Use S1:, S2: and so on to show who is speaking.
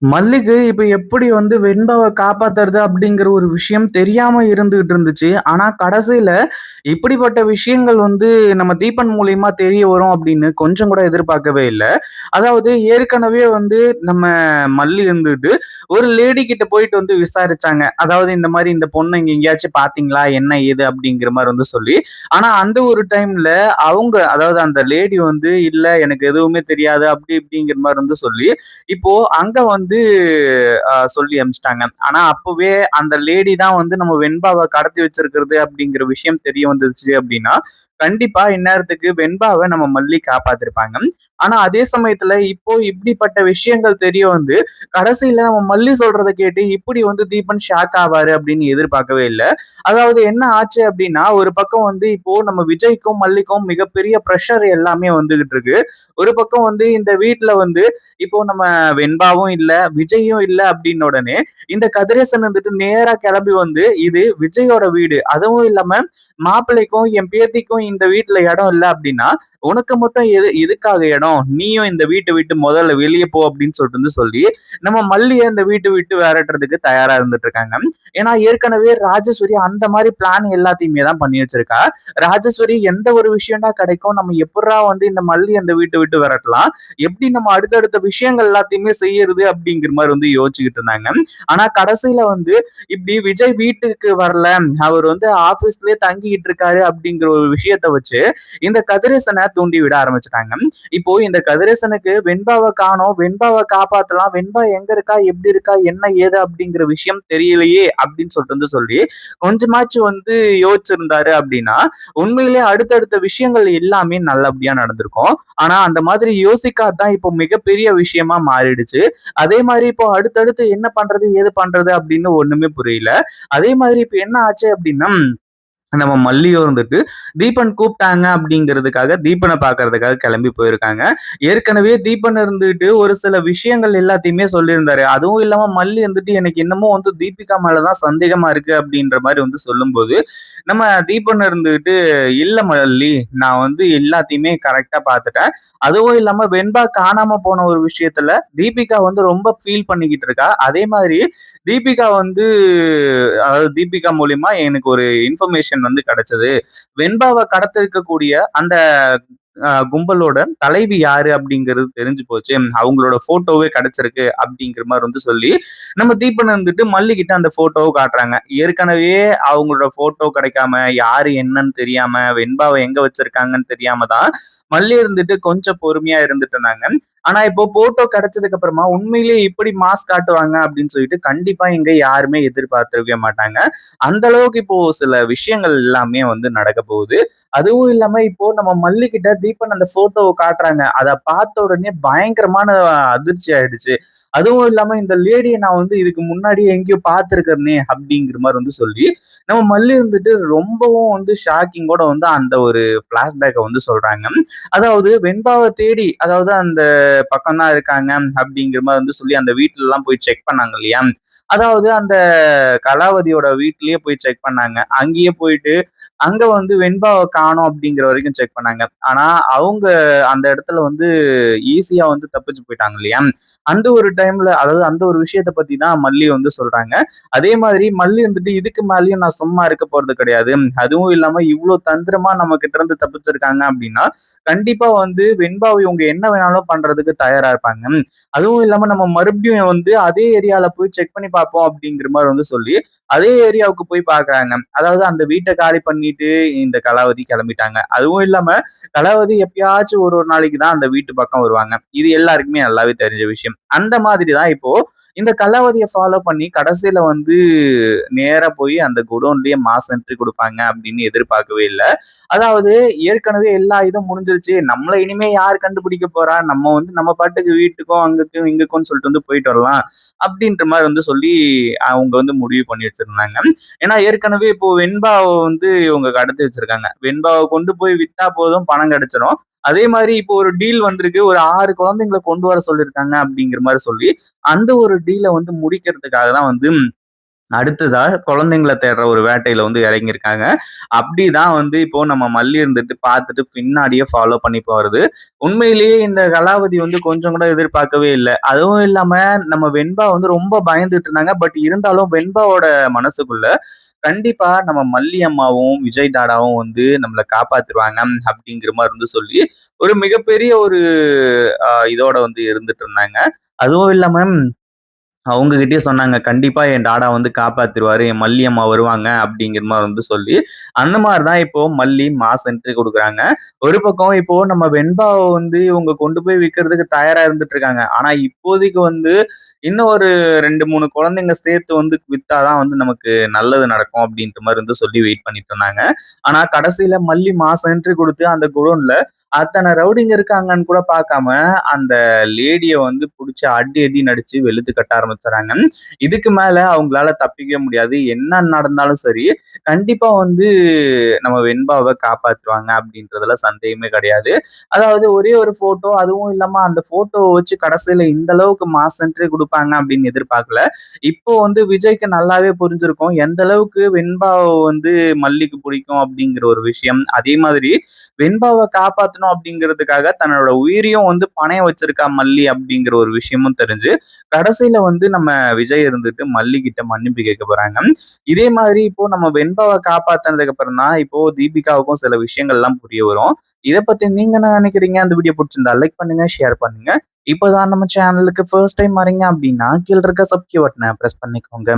S1: மல்லிக்கு இப்ப எப்படி வெண்பாவ காப்பாத்துறது அப்படிங்கிற ஒரு விஷயம் தெரியாம இருந்துகிட்டு இருந்துச்சு. ஆனா கடைசியில இப்படிப்பட்ட விஷயங்கள் நம்ம தீபன் மூலியமா தெரிய வரும் அப்படின்னு கொஞ்சம் கூட எதிர்பார்க்கவே இல்ல. அதாவது ஏற்கனவே நம்ம மல்லி இருந்துட்டு ஒரு லேடி கிட்ட போயிட்டு விசாரிச்சாங்க. அதாவது இந்த மாரி இந்த பொண்ண இங்க எங்கேயாச்சும் பார்த்தீங்களா? என்ன ஏது அப்படிங்கிற மாரி சொல்லி. ஆனா அந்த ஒரு டைம்ல அவங்க அதாவது அந்த லேடி இல்ல எனக்கு எதுவுமே தெரியாது அப்படி இப்படிங்கிற மாரி சொல்லி இப்போ அங்க சொல்லி அனுப்பிச்சுட்டாங்க. ஆனா அப்பவே அந்த லேடி தான் நம்ம வெண்பாவ கடத்தி வச்சிருக்கிறது அப்படிங்கிற விஷயம் தெரிய வந்துருச்சு அப்படின்னா, கண்டிப்பா இந்நேரத்துக்கு வெண்பாவ நம்ம மல்லி காப்பாத்திருப்பாங்க. ஆனா அதே சமயத்துல இப்போ இப்படிப்பட்ட விஷயங்கள் தெரிய கடைசியில நம்ம மல்லி சொல்றத கேட்டு இப்படி தீபன் ஷாக் ஆவாரு அப்படின்னு எதிர்பார்க்கவே இல்ல. அதாவது என்ன ஆச்சு அப்படின்னா, ஒரு பக்கம் இப்போ நம்ம விஜய்க்கும், மல்லிக்கும் மிகப்பெரிய பிரஷர் எல்லாமே வந்துகிட்டு இருக்கு. ஒரு பக்கம் இந்த வீட்ல இப்போ நம்ம வெண்பாவும் இல்ல, விஜயும் இல்ல அப்படின்னு உடனே, இந்த கதிரேசன் நேரா கிளம்பி இது விஜயோட வீடு. அதுவும் இல்லாம மாப்பிள்ளைக்கும், என் பேத்திக்கும் இந்த வீட்ல இடம் இல்ல அப்படின்னா, உனக்கு மட்டும் எதுக்காக இடம்? நீயும் இந்த வீட்ட விட்டு முதல்ல வெளிய போ அப்படின்னு சொல்லி, நம்ம மல்லிய இந்த வீட்ட விட்டு விரட்டுறதுக்கு தயாரா இருந்துட்டு இருக்காங்க. ஏன்னா ஏற்கனவே ராஜேஸ்வரி அந்த மாரி பிளான் எல்லாத்தையுமே தான் பண்ணி வச்சிருக்கா. ராஜேஸ்வரி எந்த ஒரு விஷயம்டா கிடைக்கும்? நம்ம எப்புட்றா இந்த மல்லி அந்த வீட்ட விட்டு விரட்டலாம்? எப்படி நம்ம அடுத்தடுத்த விஷயங்கள் எல்லாத்தையுமே செய்யறது அப்படிங்கிற மாதிரி யோசிச்சுக்கிட்டு இருந்தாங்க. ஆனா கடைசியில இப்படி விஜய் வீட்டுக்கு வரல, அவர் ஆபீஸ்லயே தங்கிட்டு இருக்காரு அப்படிங்கிற ஒரு விஷயத்த வச்சு இந்த கதிரேசனை தூண்டி விட ஆரம்பிச்சிட்டாங்க. இப்போ இந்த கதிரேசனுக்கு வெண்பாவை காணோம், வெண்பாவை காப்பாத்தலாம், வெண்பா எங்க இருக்கா, எப்படி இருக்கா, என்ன ஏது அப்படிங்கிற விஷயம் தெரியலையே அப்படின்னு சொல்லி கொஞ்சமாச்சும் யோசிச்சிருந்தாரு அப்படின்னா உண்மையிலேயே அடுத்தடுத்த விஷயங்கள் எல்லாமே நல்லபடியா நடந்திருக்கும். ஆனா அந்த மாதிரி யோசிக்காதான் இப்போ மிகப்பெரிய விஷயமா மாறிடுச்சு. அதே மாதிரி இப்போ அடுத்தடுத்து என்ன பண்றது ஏது பண்றது அப்படின்னு ஒண்ணுமே புரியல. அதே மாதிரி இப்ப என்ன ஆச்சு அப்படின்னா நம்ம மல்லியும் தீபன் கூப்பிட்டாங்க அப்படிங்கிறதுக்காக தீபனை பார்க்கறதுக்காக கிளம்பி போயிருக்காங்க. ஏற்கனவே தீபன் இருந்துட்டு ஒரு சில விஷயங்கள் எல்லாத்தையுமே சொல்லியிருந்தாரு. அதுவும் இல்லாம மல்லி எனக்கு என்னமோ தீபிகா மேலதான் சந்தேகமா இருக்கு அப்படின்ற மாதிரி சொல்லும்போது நம்ம தீபன் இருந்துட்டு இல்ல மல்லி, நான் எல்லாத்தையுமே கரெக்டா பார்த்துட்டேன். அதுவும் இல்லாம வெண்பா காணாம போன ஒரு விஷயத்துல தீபிகா ரொம்ப ஃபீல் பண்ணிக்கிட்டு இருக்கா. அதே மாதிரி தீபிகா அதாவது தீபிகா மூலியமா எனக்கு ஒரு இன்ஃபர்மேஷன் கிடைச்சது. வெண்பாவை கடத்திருக்கக்கூடிய அந்த கும்பலோட தலைவி யாரு அப்படிங்கிறது தெரிஞ்சு போச்சு. அவங்களோட போட்டோவே கிடைச்சிருக்கு அப்படிங்கிற மாதிரி சொல்லி நம்ம தீபன் மல்லி கிட்ட அந்த போட்டோவை காட்டுறாங்க. ஏற்கனவே அவங்களோட போட்டோ கிடைக்காம யாரு என்னன்னு தெரியாம வெண்பாவை எங்க வச்சிருக்காங்கன்னு தெரியாம தான் மல்லி கொஞ்சம் பொறுமையா இருந்துட்டு இருந்தாங்க. ஆனா இப்போ போட்டோ கிடைச்சதுக்கு அப்புறமா உண்மையிலேயே இப்படி மாஸ் காட்டுவாங்க அப்படின்னு சொல்லிட்டு கண்டிப்பா இங்க யாருமே எதிர்பார்த்திருக்கவே மாட்டாங்க. அந்த அளவுக்கு இப்போ சில விஷயங்கள் எல்லாமே நடக்க போகுது. அதுவும் இல்லாம இப்போ நம்ம மல்லி கிட்ட தீபன் அந்த போட்டோவை காட்டுறாங்க. அதை பார்த்த உடனே பயங்கரமான அதிர்ச்சி ஆயிடுச்சு. அதுவும் இல்லாம இந்த லேடியை நான் இதுக்கு முன்னாடி எங்கேயோ பார்த்திருக்கிறேனே அப்படிங்கிற மாதிரி சொல்லி நம்ம மல்லி ரொம்பவும் ஷாக்கிங்கோட அந்த ஒரு பிளாஷ்பேக்கை சொல்றாங்க. அதாவது வெண்பாவை தேடி அதாவது அந்த பக்கம் தான் இருக்காங்க அப்படிங்கிற மாதிரி சொல்லி அந்த வீட்டுல எல்லாம் போய் செக் பண்ணாங்க இல்லையா? அதாவது அந்த கலாவதியோட வீட்லயே போய் செக் பண்ணாங்க. அங்கேயே போயிட்டு அங்க வெண்பாவை காணோம் அப்படிங்கிற வரைக்கும் செக் பண்ணாங்க. ஆனா அவங்க அந்த இடத்துல ஈஸியா தப்பிச்சு போயிட்டாங்க இல்லையா? அந்த ஒரு டைம்ல அதாவது அந்த ஒரு விஷயத்த பத்தி தான் மல்லி சொல்றாங்க. அதே மாதிரி மல்லி இதுக்கு மேலயும் நான் சும்மா இருக்க போறது கிடையாது. அதுவும் இல்லாம இவ்வளவு தந்திரமா நம்ம கிட்ட இருந்து தப்பிச்சிருக்காங்க அப்படின்னா கண்டிப்பா வெண்பாவை இவங்க என்ன வேணாலும் பண்றதுக்கு தயாரா இருப்பாங்க. அதுவும் இல்லாம நம்ம மறுபடியும் அதே ஏரியால போய் செக் பண்ணி பார்ப்போம் அப்படிங்கிற மாதிரி சொல்லி அதே ஏரியாவுக்கு போய் பாக்குறாங்க. அதாவது அந்த வீட்டை காலி பண்ணிட்டு இந்த கலாவதி கிளம்பிட்டாங்க. அதுவும் இல்லாம கலாவதி எப்பயாச்சும் ஒரு ஒரு நாளைக்கு தான் அந்த வீட்டு பக்கம் வருவாங்க. இது எல்லாருக்குமே நல்லாவே தெரிஞ்ச விஷயம். அந்த மாதிரி தான் இப்போ இந்த கலாவதியை ஃபாலோ பண்ணி கடைசியில நேரா போய் அந்த குடோன்லயே மாஸ் என்ட்ரி கொடுப்பாங்க அப்படின்னு எதிர்பார்க்கவே இல்லை. அதாவது ஏற்கனவே எல்லா இதுவும் முடிஞ்சிருச்சு. நம்மள இனிமே யார் கண்டுபிடிக்க போறா? நம்ம நம்ம பாட்டுக்கு வீட்டுக்கும் அங்கக்கும் இங்கக்கும்னு சொல்லிட்டு போயிட்டு வரலாம். அப்படின்ற மாதிரி சொல்லி அவங்க முடிவு பண்ணி வச்சிருந்தாங்க. ஏன்னா ஏற்கனவே இப்போ வெண்பாவ இவங்க கடத்தி வச்சிருக்காங்க. வெண்பாவை கொண்டு போய் வித்தா போதும் பணம் கிடைச்சிரும். அதே மாதிரி இப்போ ஒரு டீல் வந்திருக்கு. ஒரு 6 குழந்தைங்களை கொண்டு வர சொல்லியிருக்காங்க அப்படிங்கிற மாதிரி சொல்லி அந்த ஒரு டீலை முடிக்கிறதுக்காக தான் அடுத்ததா குழந்தைங்கள தேடுற ஒரு வேட்டையில வந்து இறங்கியிருக்காங்க. அப்படிதான் வந்து இப்போ நம்ம மல்லி இருந்துட்டு பார்த்துட்டு பின்னாடியே ஃபாலோ பண்ணி போறது. உண்மையிலேயே இந்த கலாவதி வந்து கொஞ்சம் கூட எதிர்பார்க்கவே இல்ல. அதுவும் இல்லாம நம்ம வெண்பா வந்து ரொம்ப பயந்துட்டு இருந்தாங்க. பட் இருந்தாலும் வெண்பாவோட மனசுக்குள்ள கண்டிப்பா நம்ம மல்லி அம்மாவும், விஜய் டாடாவும் வந்து நம்மள காப்பாத்துருவாங்க அப்படிங்கிற மாரி வந்து சொல்லி, ஒரு மிகப்பெரிய ஒரு இதோட வந்து இருந்துட்டு இருந்தாங்க. அதுவும் இல்லாம அவங்க கிட்டயே சொன்னாங்க. கண்டிப்பா என் டாடா வந்து காப்பாத்திருவாரு. என் மல்லி அம்மா வருவாங்க அப்படிங்கிற மாரி வந்து சொல்லி, அந்த மாரி தான் இப்போ மல்லி மாஸ் என்ட்ரி குடுக்குறாங்க. ஒரு பக்கம் இப்போ நம்ம வெண்பாவ வந்து இவங்க கொண்டு போய் விக்கிறதுக்கு தயாரா இருந்துட்டு இருக்காங்க. ஆனா இப்போதைக்கு வந்து இன்னும் ஒரு 2, 3 குழந்தைங்க சேர்த்து வந்து வித்தா தான் வந்து நமக்கு நல்லது நடக்கும் அப்படின்ற மாரி வந்து சொல்லி வெயிட் பண்ணிட்டு இருந்தாங்க. ஆனா கடைசியில மல்லி மாஸ் என்ட்ரி குடுத்து அந்த குடோன்ல அத்தன ரவுடிங்க இருக்காங்கன்னு கூட பார்க்காம, அந்த லேடிய வந்து புடிச்சு அடி அடின்னு அடிச்சு வெளுத்து கட்ட ஆரம்பிச்சுறாங்க. இதுக்கு மேல அவங்களால தப்பிக்கவே முடியாது. என்ன நடந்தாலும் சரி, கண்டிப்பா வந்து நம்ம வெண்பாவ காப்பாத்துவாங்க அப்படின்றதுல சந்தேகமே கிடையாது. அதாவது ஒரே ஒரு ஃபோட்டோ அதுவும் இல்லாம அந்த ஃபோட்டோவ வச்சு கடைசியில இந்த அளவுக்கு மாஸ் என்ட்ரி குடுப்பாங்க அப்படின்னு எதிர்பார்க்கல. இப்போ வந்து விஜய்க்கு நல்லாவே புரிஞ்சிருக்கும். எந்த அளவுக்கு வெண்பாவ வந்து மல்லிக்கு பிடிக்கும் அப்படிங்கிற ஒரு விஷயம். அதே மாதிரி வெண்பாவ காப்பாத்தணும் அப்படிங்கிறதுக்காக தன்னோட உயிரையும் வந்து பணயம் வச்சிருக்கா மல்லி அப்படிங்கிற ஒரு விஷயமும் தெரிஞ்சு, கடைசியில வந்து நம்ம விஜய் இருந்துட்டு மல்லி கிட்ட மன்னிப்பு கேட்க போறாங்க. இதே மாதிரி இப்போ நம்ம வெண்பாவ காப்பாத்துனதுக்கு அப்புறம் தான் இப்போ தீபிகாவுக்கும் சில விஷயங்கள்லாம் புரிய வரும். இத பத்தி நீங்க என்ன நினைக்கிறீங்க? அந்த வீடியோ பிடிச்சிருந்தா லைக் பண்ணுங்க, ஷேர் பண்ணுங்க. இப்போதான் நம்ம சேனலுக்கு ஃபர்ஸ்ட் டைம் வரீங்க அப்படின்னா, கீழ இருக்க சப்ஸ்கிரைப் பட்டன பிரஸ் பண்ணிக்கோங்க.